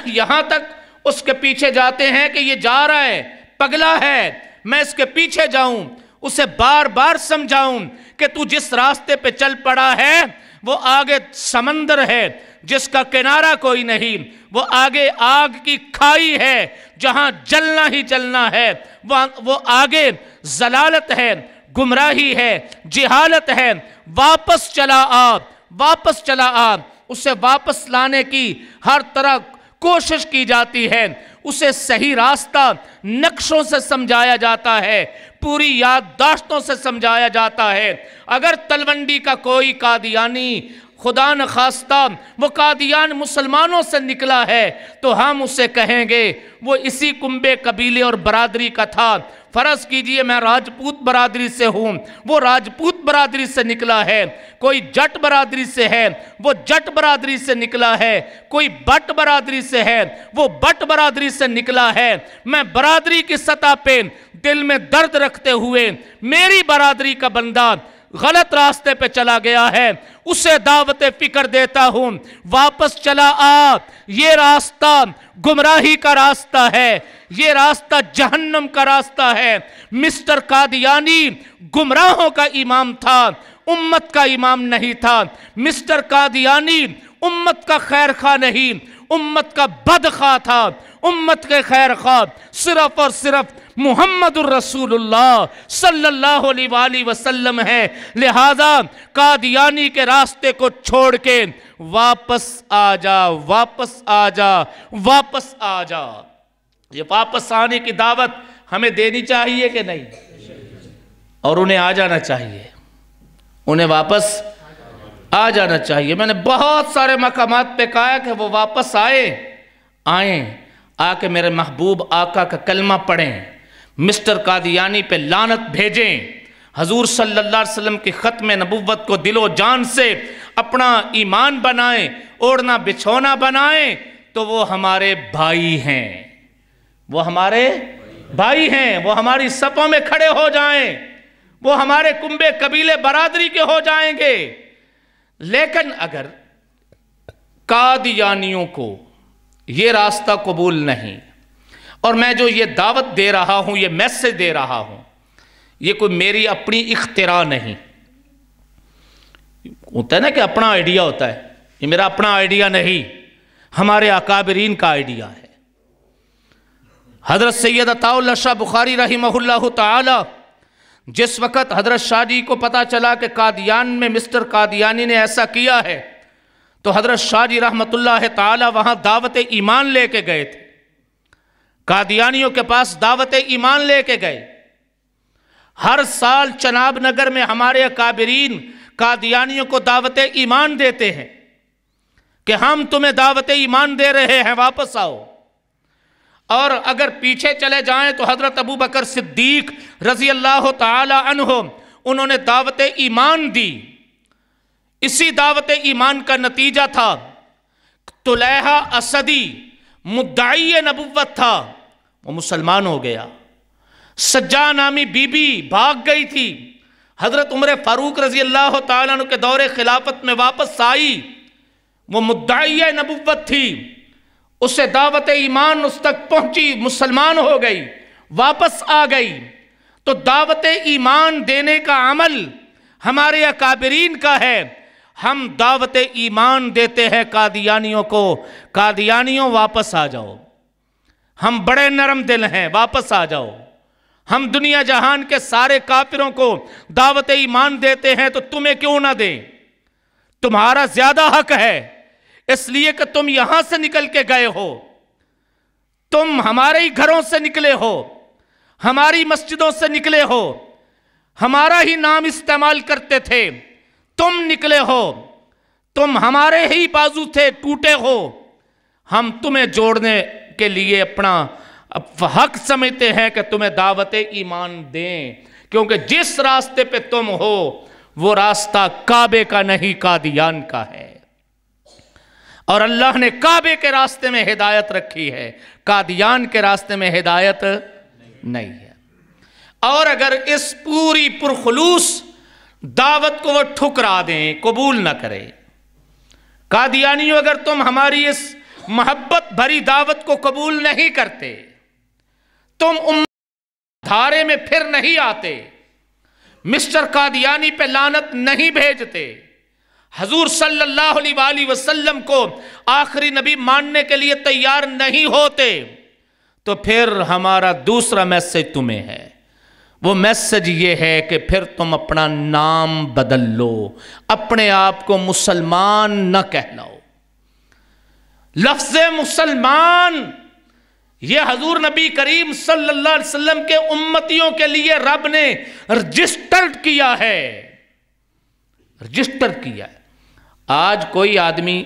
یہاں تک اس کے پیچھے جاتے ہیں کہ یہ جا رہا ہے، پگلا ہے، میں اس کے پیچھے جاؤں، اسے بار بار سمجھاؤں کہ تو جس راستے پہ چل پڑا ہے وہ آگے سمندر ہے جس کا کنارہ کوئی نہیں، وہ آگے آگ کی کھائی ہے جہاں جلنا ہی جلنا ہے، وہ آگے ضلالت ہے، گمراہی ہے، جہالت ہے، واپس چلا آ، واپس چلا آ۔ اسے واپس لانے کی ہر طرح کوشش کی جاتی ہے، اسے صحیح راستہ نقشوں سے سمجھایا جاتا ہے، پوری یادداشتوں سے سمجھایا جاتا ہے۔ اگر تلونڈی کا کوئی قادیانی خدا نخواستہ وہ قادیان مسلمانوں سے نکلا ہے تو ہم اسے کہیں گے وہ اسی کنبے قبیلے اور برادری کا تھا، فرض کیجئے میں راجپوت برادری سے ہوں، وہ راجپوت برادری سے نکلا ہے، کوئی جٹ برادری سے ہے، وہ جٹ برادری سے نکلا ہے، کوئی بٹ برادری سے ہے، وہ بٹ برادری سے نکلا ہے، میں برادری کی سطح پہ دل میں درد رکھتے ہوئے میری برادری کا بندہ غلط راستے پہ چلا گیا ہے، اسے دعوت فکر دیتا ہوں، واپس چلا آ، یہ راستہ گمراہی کا راستہ ہے، یہ راستہ جہنم کا راستہ ہے۔ مسٹر قادیانی گمراہوں کا امام تھا، امت کا امام نہیں تھا۔ مسٹر قادیانی امت کا خیر خواہ نہیں، امت کا بدخواہ تھا۔ امت کے خیر خواہ صرف اور صرف محمد الرسول اللہ صلی اللہ علیہ وآلہ وسلم ہے، لہذا قادیانی کے راستے کو چھوڑ کے واپس آ جا، واپس آ جا، واپس آ جا۔ یہ واپس آنے کی دعوت ہمیں دینی چاہیے کہ نہیں؟ اور انہیں آ جانا چاہیے، انہیں واپس آ جانا چاہیے۔ میں نے بہت سارے مقامات پہ کہا کہ وہ واپس آئیں، آ کے میرے محبوب آقا کا کلمہ پڑھیں، مسٹر قادیانی پہ لعنت بھیجیں، حضور صلی اللہ علیہ وسلم کی ختم نبوت کو دل و جان سے اپنا ایمان بنائیں، اوڑھنا بچھونا بنائیں، تو وہ ہمارے بھائی ہیں، وہ ہمارے بھائی ہیں، وہ ہماری صفوں میں کھڑے ہو جائیں، وہ ہمارے کنبے قبیلے برادری کے ہو جائیں گے۔ لیکن اگر قادیانیوں کو یہ راستہ قبول نہیں، اور میں جو یہ دعوت دے رہا ہوں، یہ میسج دے رہا ہوں، یہ کوئی میری اپنی اختراع نہیں ہوتا ہے نا کہ اپنا آئیڈیا ہوتا ہے، یہ میرا اپنا آئیڈیا نہیں، ہمارے اکابرین کا آئیڈیا ہے۔ حضرت سید عطاء اللہ شاہ بخاری رحمہ اللہ تعالی جس وقت حضرت شاہ جی کو پتا چلا کہ قادیان میں مسٹر قادیانی نے ایسا کیا ہے، تو حضرت شاہ جی رحمۃ اللہ تعالی وہاں دعوت ایمان لے کے گئے تھے، قادیانیوں کے پاس دعوت ایمان لے کے گئے۔ ہر سال چناب نگر میں ہمارے اکابرین قادیانیوں کو دعوت ایمان دیتے ہیں کہ ہم تمہیں دعوت ایمان دے رہے ہیں، واپس آؤ۔ اور اگر پیچھے چلے جائیں تو حضرت ابو بکر صدیق رضی اللہ تعالی عنہ انہوں نے دعوت ایمان دی۔ اسی دعوت ایمان کا نتیجہ تھا طلحہ اسدی مدعی نبوت تھا، وہ مسلمان ہو گیا۔ سجا نامی بی بی بھاگ گئی تھی، حضرت عمر فاروق رضی اللہ تعالیٰ عنہ کے دور خلافت میں واپس آئی، وہ مدعی نبوت تھی، اسے دعوت ایمان اس تک پہنچی، مسلمان ہو گئی، واپس آ گئی۔ تو دعوت ایمان دینے کا عمل ہمارے اکابرین کا ہے۔ ہم دعوت ایمان دیتے ہیں قادیانیوں کو، قادیانیوں واپس آ جاؤ، ہم بڑے نرم دل ہیں، واپس آ جاؤ۔ ہم دنیا جہان کے سارے کافروں کو دعوت ایمان دیتے ہیں، تو تمہیں کیوں نہ دیں؟ تمہارا زیادہ حق ہے، اس لیے کہ تم یہاں سے نکل کے گئے ہو، تم ہمارے ہی گھروں سے نکلے ہو، ہماری مسجدوں سے نکلے ہو، ہمارا ہی نام استعمال کرتے تھے، تم نکلے ہو، تم ہمارے ہی بازو تھے، ٹوٹے ہو، ہم تمہیں جوڑنے کے لیے اپنا حق سمجھتے ہیں کہ تمہیں دعوت ایمان دیں، کیونکہ جس راستے پہ تم ہو وہ راستہ کعبے کا نہیں، قادیان کا ہے، اور اللہ نے کعبے کے راستے میں ہدایت رکھی ہے، قادیان کے راستے میں ہدایت نہیں ہے۔ اور اگر اس پوری پرخلوص دعوت کو وہ ٹھکرا دیں، قبول نہ کرے، قادیانیوں اگر تم ہماری اس محبت بھری دعوت کو قبول نہیں کرتے، تم دھارے میں پھر نہیں آتے، مسٹر قادیانی پہ لعنت نہیں بھیجتے، حضور صلی اللہ علیہ وآلہ وسلم کو آخری نبی ماننے کے لیے تیار نہیں ہوتے، تو پھر ہمارا دوسرا میسج تمہیں ہے۔ وہ میسج یہ ہے کہ پھر تم اپنا نام بدل لو، اپنے آپ کو مسلمان نہ کہلاؤ۔ لفظ مسلمان یہ حضور نبی کریم صلی اللہ علیہ وسلم کے امتیوں کے لیے رب نے رجسٹرڈ کیا ہے، رجسٹر کیا ہے۔ آج کوئی آدمی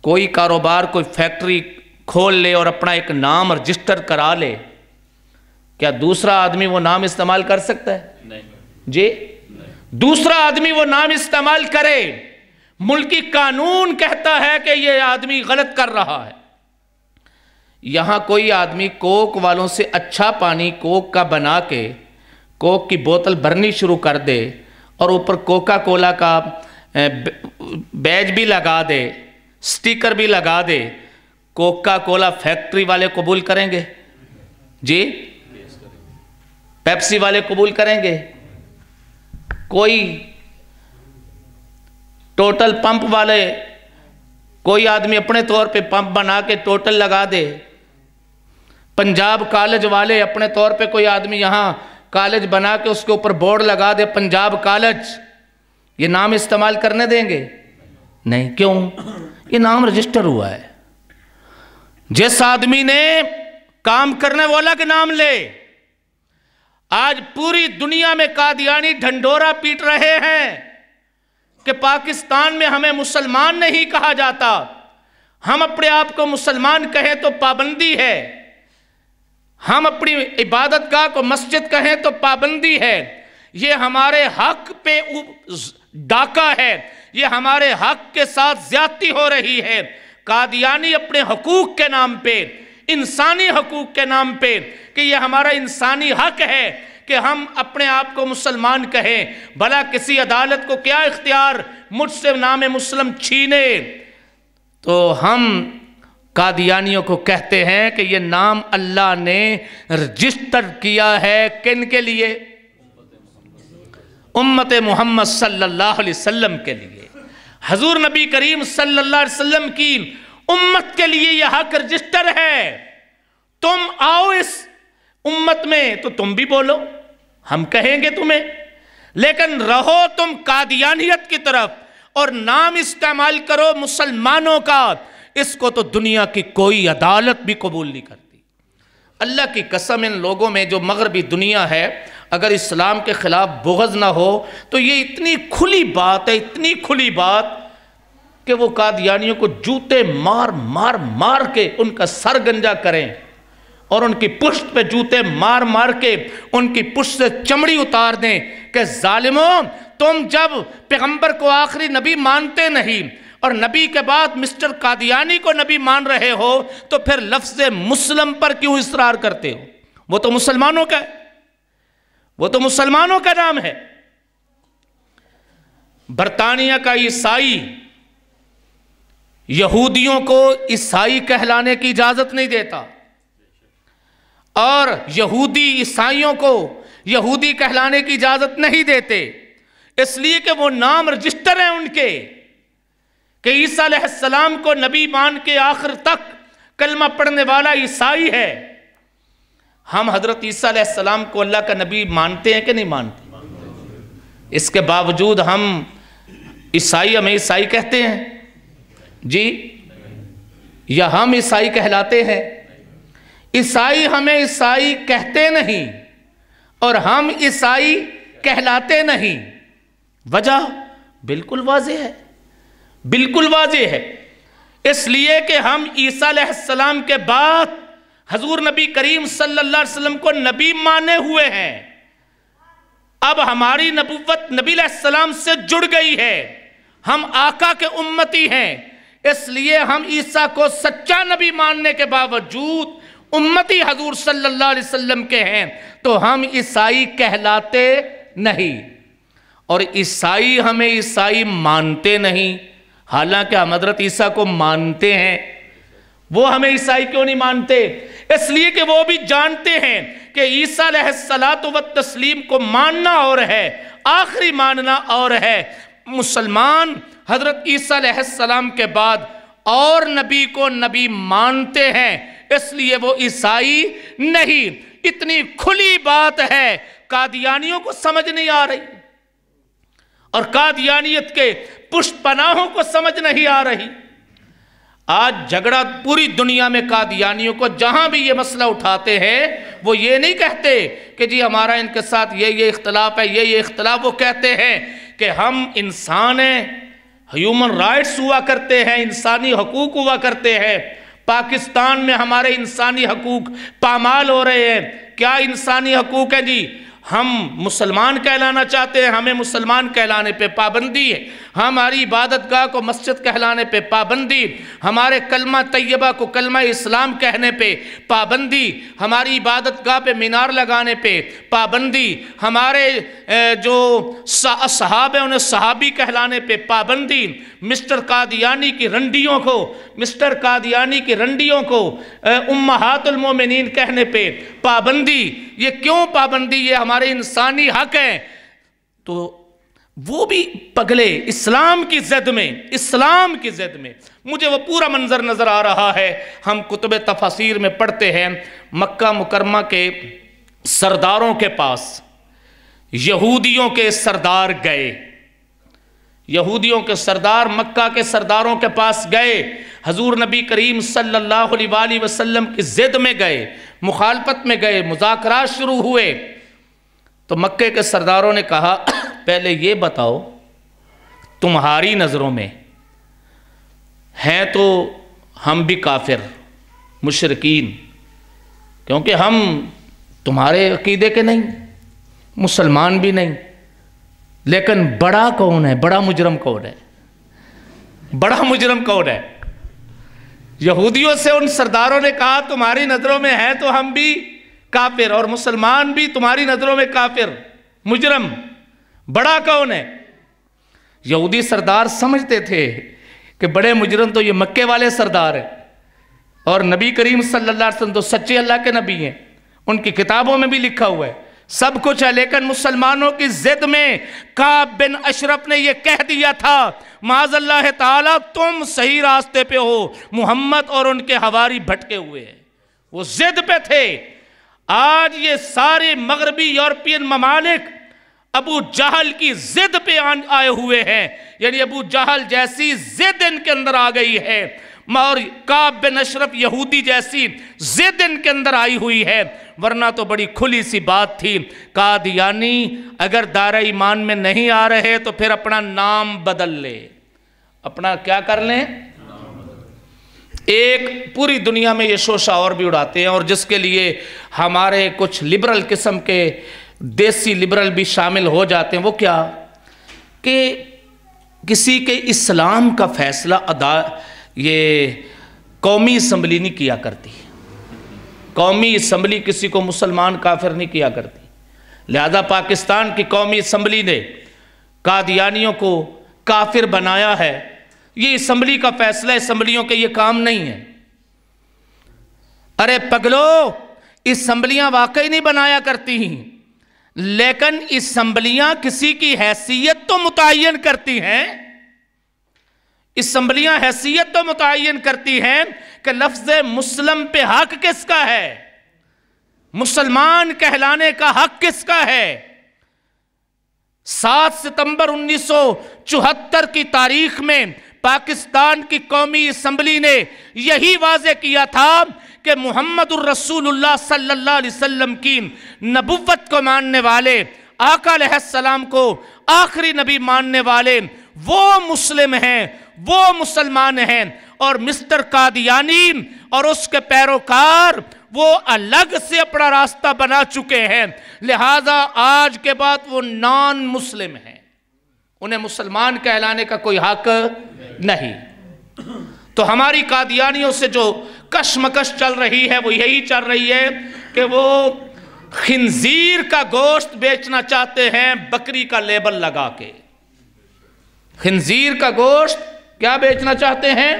کوئی کاروبار، کوئی فیکٹری کھول لے اور اپنا ایک نام رجسٹر کرا لے، کیا دوسرا آدمی وہ نام استعمال کر سکتا ہے؟ نہیں جی، دوسرا آدمی وہ نام استعمال کرے، ملکی قانون کہتا ہے کہ یہ آدمی غلط کر رہا ہے۔ یہاں کوئی آدمی کوک والوں سے اچھا پانی کوک کا بنا کے کوک کی بوتل بھرنی شروع کر دے اور اوپر کوکا کولا کا بیج بھی لگا دے، سٹیکر بھی لگا دے، کوکا کولا فیکٹری والے قبول کریں گے؟ جی، پیپسی والے قبول کریں گے؟ کوئی ٹوٹل پمپ والے، کوئی آدمی اپنے طور پہ پمپ بنا کے ٹوٹل لگا دے، پنجاب کالج والے اپنے طور پہ کوئی آدمی یہاں کالج بنا کے اس کے اوپر بورڈ لگا دے پنجاب کالج، یہ نام استعمال کرنے دیں گے؟ نہیں۔ کیوں؟ یہ نام رجسٹر ہوا ہے۔ جس آدمی نے کام کرنے والا کے نام لے، آج پوری دنیا میں قادیانی ڈھنڈورا پیٹ رہے ہیں کہ پاکستان میں ہمیں مسلمان نہیں کہا جاتا، ہم اپنے آپ کو مسلمان کہیں تو پابندی ہے، ہم اپنی عبادت گاہ کو مسجد کہیں تو پابندی ہے، یہ ہمارے حق پہ ڈاکہ ہے، یہ ہمارے حق کے ساتھ زیادتی ہو رہی ہے۔ قادیانی اپنے حقوق کے نام پہ، انسانی حقوق کے نام پہ، کہ یہ ہمارا انسانی حق ہے کہ ہم اپنے آپ کو مسلمان کہیں، بھلا کسی عدالت کو کیا اختیار مجھ سے نام مسلم چھینے؟ تو ہم قادیانیوں کو کہتے ہیں کہ یہ نام اللہ نے رجسٹر کیا ہے کن کے لیے؟ امت محمد صلی اللہ علیہ وسلم کے لیے، حضور نبی کریم صلی اللہ علیہ وسلم کی امت کے لیے یہ حق رجسٹر ہے۔ تم آؤ اس امت میں تو تم بھی بولو، ہم کہیں گے تمہیں، لیکن رہو تم قادیانیت کی طرف اور نام استعمال کرو مسلمانوں کا، اس کو تو دنیا کی کوئی عدالت بھی قبول نہیں کرتی۔ اللہ کی قسم، ان لوگوں میں جو مغربی دنیا ہے، اگر اسلام کے خلاف بغض نہ ہو تو یہ اتنی کھلی بات ہے، اتنی کھلی بات کہ وہ قادیانیوں کو جوتے مار مار مار کے ان کا سر گنجا کریں اور ان کی پشت پہ جوتے مار مار کے ان کی پشت سے چمڑی اتار دیں کہ ظالموں، تم جب پیغمبر کو آخری نبی مانتے نہیں اور نبی کے بعد مسٹر قادیانی کو نبی مان رہے ہو تو پھر لفظ مسلم پر کیوں اصرار کرتے ہو؟ وہ تو مسلمانوں کا ہے، وہ تو مسلمانوں کا نام ہے۔ برطانیہ کا عیسائی یہودیوں کو عیسائی کہلانے کی اجازت نہیں دیتا، اور یہودی عیسائیوں کو یہودی کہلانے کی اجازت نہیں دیتے، اس لیے کہ وہ نام رجسٹر ہیں ان کے، کہ عیسیٰ علیہ السلام کو نبی مان کے آخر تک کلمہ پڑھنے والا عیسائی ہے۔ ہم حضرت عیسیٰ علیہ السلام کو اللہ کا نبی مانتے ہیں کہ نہیں مانتے؟ اس کے باوجود ہم عیسائی، ہمیں عیسائی کہتے ہیں جی، یا ہم عیسائی کہلاتے ہیں؟ عیسائی ہمیں عیسائی کہتے نہیں اور ہم عیسائی کہلاتے نہیں۔ وجہ بالکل واضح ہے، بالکل واضح ہے، اس لیے کہ ہم عیسیٰ علیہ السلام کے بعد حضور نبی کریم صلی اللہ علیہ وسلم کو نبی مانے ہوئے ہیں۔ اب ہماری نبوت نبی علیہ السلام سے جڑ گئی ہے، ہم آقا کے امتی ہیں، اس لیے ہم عیسیٰ کو سچا نبی ماننے کے باوجود امتی حضور صلی اللہ علیہ وسلم کے ہیں، تو ہم عیسائی کہلاتے نہیں، اور عیسائی ہمیں عیسائی مانتے نہیں، حالانکہ ہم حضرت عیسیٰ کو مانتے ہیں۔ وہ ہمیں عیسائی کیوں نہیں مانتے؟ اس لیے کہ وہ بھی جانتے ہیں کہ عیسیٰ علیہ السلام کو ماننا اور ہے، آخری ماننا اور ہے۔ مسلمان حضرت عیسیٰ علیہ السلام کے بعد اور نبی کو نبی مانتے ہیں، اس لیے وہ عیسائی نہیں۔ اتنی کھلی بات ہے، قادیانیوں کو سمجھ نہیں آ رہی، اور قادیانیت کے پشت پناہوں کو سمجھ نہیں آ رہی۔ آج جھگڑا پوری دنیا میں قادیانیوں کو، جہاں بھی یہ مسئلہ اٹھاتے ہیں وہ یہ نہیں کہتے کہ جی ہمارا ان کے ساتھ یہ اختلاف ہے، یہ اختلاف، وہ کہتے ہیں کہ ہم انسان ہیں، ہیومن رائٹس ہوا کرتے ہیں، انسانی حقوق ہوا کرتے ہیں، پاکستان میں ہمارے انسانی حقوق پامال ہو رہے ہیں۔ کیا انسانی حقوق ہے جی؟ ہم مسلمان کہلانا چاہتے ہیں، ہمیں مسلمان کہلانے پہ پابندی ہے، ہماری عبادت گاہ کو مسجد کہلانے پہ پابندی، ہمارے کلمہ طیبہ کو کلمہ اسلام کہنے پہ پابندی، ہماری عبادت گاہ پہ مینار لگانے پہ پابندی، ہمارے جو صحابہ انہیں صحابی کہلانے پہ پابندی، مسٹر قادیانی کی رنڈیوں کو امہات المومنین کہنے پہ پابندی۔ یہ کیوں پابندی؟ یہ ہمارے انسانی حق ہیں۔ تو وہ بھی پگلے اسلام کی زد میں مجھے وہ پورا منظر نظر آ رہا ہے۔ ہم کتب تفاسیر میں پڑھتے ہیں مکہ مکرمہ کے سرداروں کے پاس یہودیوں کے سردار گئے، یہودیوں کے سردار مکہ کے سرداروں کے پاس گئے، حضور نبی کریم صلی اللہ علیہ وآلہ وسلم کی زد میں گئے، مخالفت میں گئے، مذاکرات شروع ہوئے۔ تو مکے کے سرداروں نے کہا پہلے یہ بتاؤ تمہاری نظروں میں ہیں تو ہم بھی کافر مشرکین، کیونکہ ہم تمہارے عقیدے کے نہیں، مسلمان بھی نہیں، لیکن بڑا کون ہے؟ بڑا مجرم کون ہے؟ بڑا مجرم کون ہے؟ یہودیوں سے ان سرداروں نے کہا تمہاری نظروں میں ہے تو ہم بھی کافر، اور مسلمان بھی تمہاری نظروں میں کافر مجرم، بڑا کون ہے؟ یہودی سردار سمجھتے تھے کہ بڑے مجرم تو یہ مکے والے سردار ہیں، اور نبی کریم صلی اللہ علیہ وسلم تو سچے اللہ کے نبی ہیں، ان کی کتابوں میں بھی لکھا ہوا ہے، سب کچھ ہے۔ لیکن مسلمانوں کی زد میں کعب بن اشرف نے یہ کہہ دیا تھا معاذ اللہ تعالیٰ تم صحیح راستے پہ ہو، محمد اور ان کے حواری بھٹکے ہوئے ہیں، وہ زد پہ تھے۔ آج یہ سارے مغربی یورپین ممالک ابو جہل کی زد پہ آئے ہوئے ہیں، یعنی ابو جہل جیسی زد ان کے اندر آ گئی ہے، اور کعب بن اشرف یہودی جیسی زد ان کے اندر آئی ہوئی ہے۔ ورنہ تو بڑی کھلی سی بات تھی، قادیانی اگر دائرہ ایمان میں نہیں آ رہے تو پھر اپنا نام بدل لے، اپنا کیا کر لیں؟ ایک پوری دنیا میں یہ شوشہ اور بھی اڑاتے ہیں، اور جس کے لیے ہمارے کچھ لبرل قسم کے دیسی لبرل بھی شامل ہو جاتے ہیں۔ وہ کیا کہ کسی کے اسلام کا فیصلہ یہ قومی اسمبلی نہیں کیا کرتی، قومی اسمبلی کسی کو مسلمان کافر نہیں کیا کرتی، لہذا پاکستان کی قومی اسمبلی نے قادیانیوں کو کافر بنایا ہے۔ یہ اسمبلی کا فیصلہ، اسمبلیوں کے یہ کام نہیں ہے۔ ارے پگلو، اسمبلیاں واقعی نہیں بنایا کرتی ہیں، لیکن اسمبلیاں کسی کی حیثیت تو متعین کرتی ہیں، اسمبلیاں حیثیت تو متعین کرتی ہیں کہ لفظ مسلم پہ حق کس کا ہے، مسلمان کہلانے کا حق کس کا ہے۔ 7 ستمبر 1974 کی تاریخ میں پاکستان کی قومی اسمبلی نے یہی واضح کیا تھا کہ محمد الرسول اللہ صلی اللہ علیہ وسلم کی نبوت کو ماننے والے، آقا علیہ السلام کو آخری نبی ماننے والے وہ مسلم ہیں، وہ مسلمان ہیں، اور مسٹر قادیانی اور اس کے پیروکار وہ الگ سے اپنا راستہ بنا چکے ہیں، لہذا آج کے بعد وہ نان مسلم ہیں، انہیں مسلمان کہلانے کا کوئی حق نہیں۔ تو ہماری قادیانیوں سے جو کشمکش چل رہی ہے وہ یہی چل رہی ہے کہ وہ خنزیر کا گوشت بیچنا چاہتے ہیں بکری کا لیبل لگا کے، خنزیر کا گوشت کیا بیچنا چاہتے ہیں؟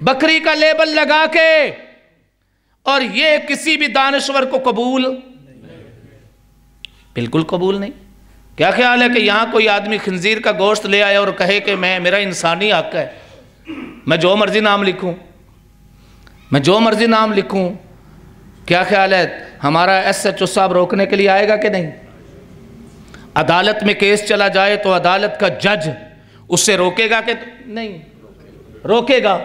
بکری کا لیبل لگا کے، اور یہ کسی بھی دانشور کو قبول بالکل قبول نہیں۔ کیا خیال ہے کہ یہاں کوئی آدمی خنزیر کا گوشت لے آئے اور کہے کہ میرا انسانی حق ہے، میں جو مرضی نام لکھوں، میں جو مرضی نام لکھوں؟ کیا خیال ہے ہمارا ایس ایچ او صاحب روکنے کے لیے آئے گا کہ نہیں؟ عدالت میں کیس چلا جائے تو عدالت کا جج اسے روکے گا کہ نہیں روکے گا؟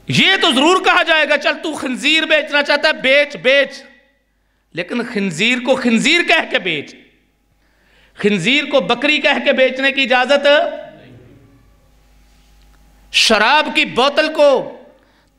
یہ تو ضرور کہا جائے گا چل تو خنزیر بیچنا چاہتا ہے بیچ، لیکن خنزیر کو خنزیر کہہ کے بیچ، خنزیر کو بکری کہہ کے بیچنے کی اجازت، شراب کی بوتل کو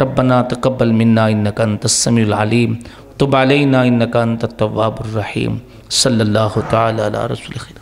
ربنا تقبل منا انک انت السمیع العلیم تب علینا انک انت التواب الرحیم صلی اللہ تعالی علی رسول خیر.